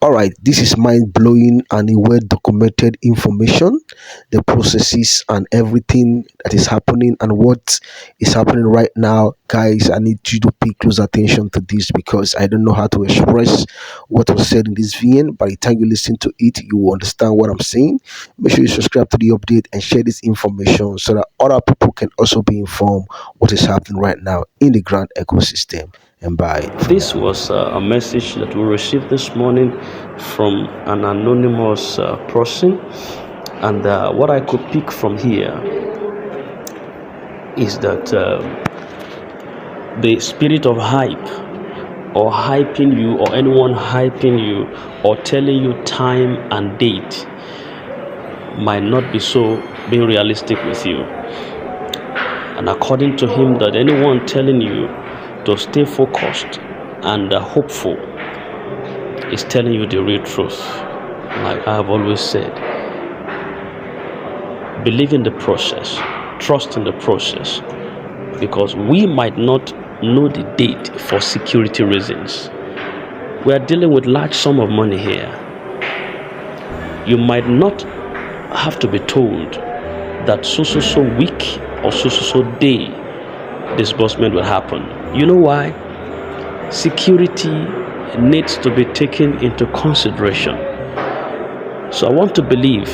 All right, this is mind blowing and a well documented information, the processes and everything that is happening and what is happening right now. Guys, I need you to pay close attention to this because I don't know how to express what was said in this VN. By the time you listen to it, you will understand what I'm saying. Make sure you subscribe to the update and share this information so that other people can also be informed what is happening right now in the grand ecosystem. And bye. This was a message that we received this morning from an anonymous person, and what I could pick from here is that the spirit of hype, or hyping you, or anyone hyping you, or telling you time and date, might not be so being realistic with you. And according to him, that anyone telling you to stay focused and hopeful is telling you the real truth. Like I have always said, believe in the process, trust in the process, because we might not know the date for security reasons. We are dealing with large sum of money here. You might not have to be told that so week or so day disbursement will happen. You know why? Security needs to be taken into consideration. So I want to believe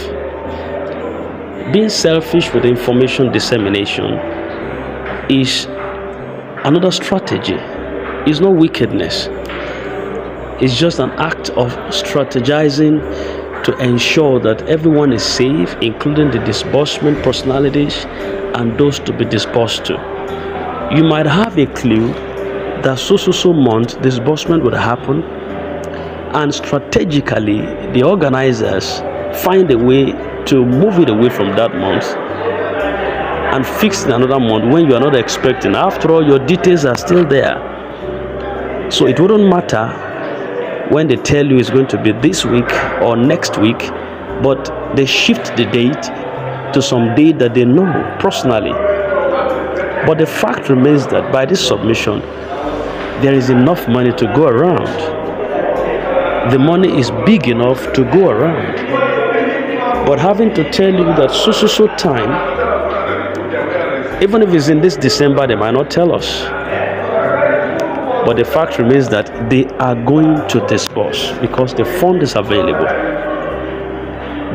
being selfish with information dissemination is another strategy. It's not wickedness. It's just an act of strategizing to ensure that everyone is safe, including the disbursement personalities and those to be disbursed to. You might have a clue that so month disbursement would happen, and strategically the organizers find a way to move it away from that month and fix it another month when you are not expecting. After all, your details are still there, so it wouldn't matter when they tell you it's going to be this week or next week, but they shift the date to some date that they know personally. But the fact remains that by this submission, there is enough money to go around. The money is big enough to go around. But having to tell you that so time, even if it's in this December, they might not tell us. But the fact remains that they are going to disburse because the fund is available.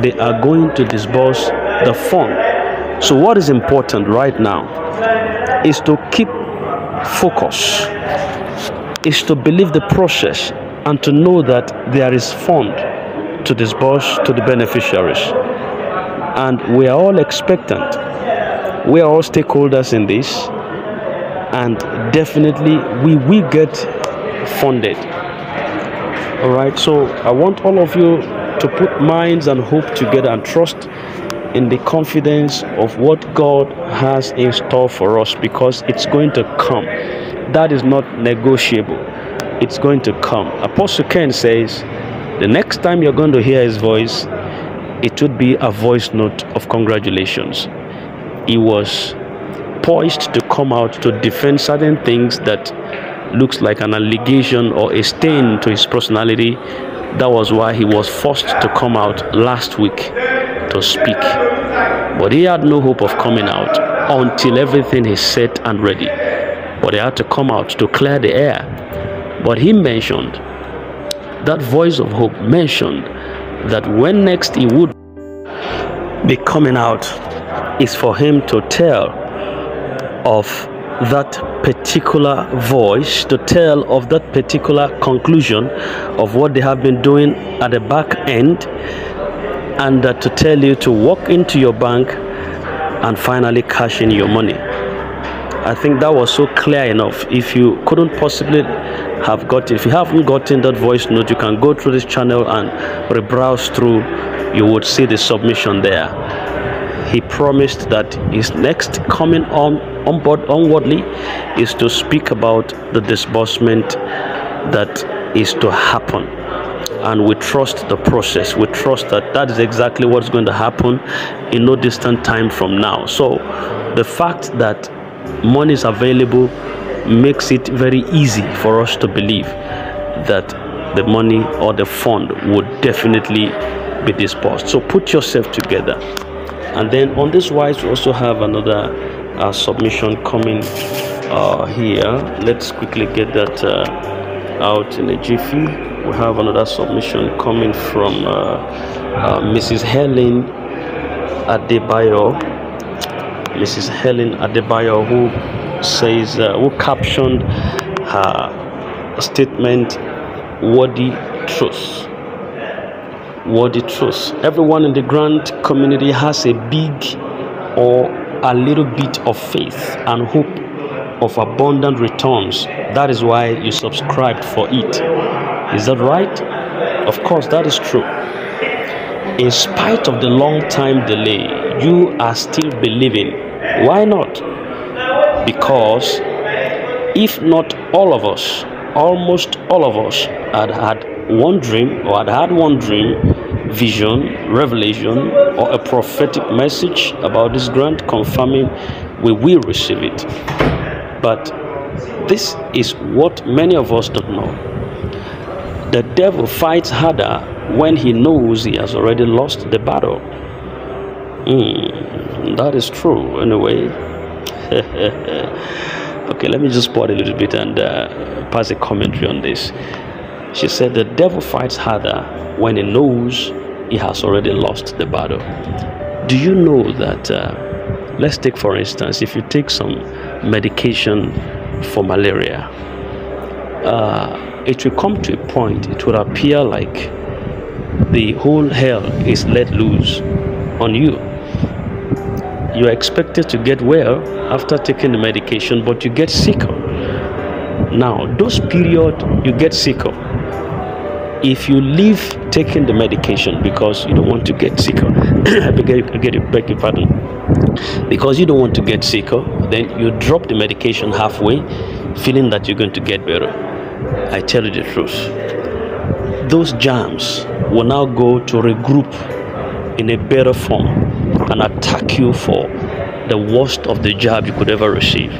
They are going to disburse the fund. So what is important right now is to keep focus, is to believe the process and to know that there is fund to disburse to the beneficiaries. And we are all expectant. We are all stakeholders in this, and definitely we will get funded. All right, so I want all of you to put minds and hope together and trust in the confidence of what God has in store for us, because it's going to come. That is not negotiable. It's going to come. Apostle Ken says the next time you're going to hear his voice, it would be a voice note of congratulations. He was poised to come out to defend certain things that looks like an allegation or a stain to his personality. That was why he was forced to come out last week to speak. But he had no hope of coming out until everything is set and ready. But he had to come out to clear the air. But he mentioned, that voice of hope mentioned, that when next he would be coming out is for him to tell of that particular voice, to tell of that particular conclusion of what they have been doing at the back end, and to tell you to walk into your bank and finally cash in your money. I think that was so clear enough. If you couldn't possibly have got it, if you haven't gotten that voice note, you can go through this channel and rebrowse through. You would see the submission there. He promised that his next coming on board onwardly is to speak about the disbursement that is to happen. And we trust the process. We trust that that is exactly what's going to happen in no distant time from now. So the fact that money is available makes it very easy for us to believe that the money or the fund would definitely be dispersed. So put yourself together. And then on this wise, we also have another submission coming here. Let's quickly get that out in a jiffy. We have another submission coming from Mrs. Helen Adebayo. Mrs. Helen Adebayo, who says, who captioned her statement, "Worthy truth." Worthy truth. Everyone in the grant community has a big or a little bit of faith and hope of abundant returns. That is why you subscribed for it. Is that right? Of course, that is true. In spite of the long time delay, you are still believing. Why not? Because if not all of us, almost all of us had one dream, or had one dream, vision, revelation, or a prophetic message about this grant, confirming we will receive it. But this is what many of us don't know. The devil fights harder when he knows he has already lost the battle. That is true, anyway. Okay, let me just pause a little bit and pass a commentary on this. She said the devil fights harder when he knows he has already lost the battle. Do you know that, let's take for instance, if you take some medication for malaria, it will come to a point, it will appear like the whole hell is let loose on you. You are expected to get well after taking the medication, but you get sicker. Now, those periods you get sicker, if you leave taking the medication because you don't want to get sicker, beg your pardon, because you don't want to get sicker, then you drop the medication halfway, feeling that you're going to get better. I tell you the truth, those germs will now go to regroup in a better form and attack you for the worst of the jab you could ever receive.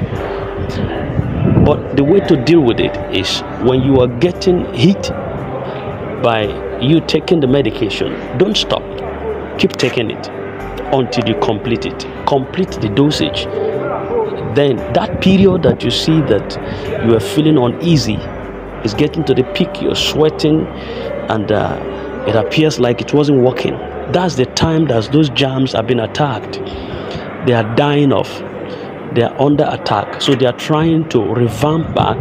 But the way to deal with it is, when you are getting hit by you taking the medication, don't stop. Keep taking it until you complete it. Complete the dosage. Then that period that you see that you are feeling uneasy is getting to the peak, you're sweating, and it appears like it wasn't working. That's the time that those germs have been attacked. They are dying off. They are under attack. So they are trying to revamp back,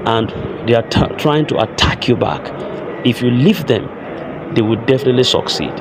and they are trying to attack you back. If you leave them, they will definitely succeed.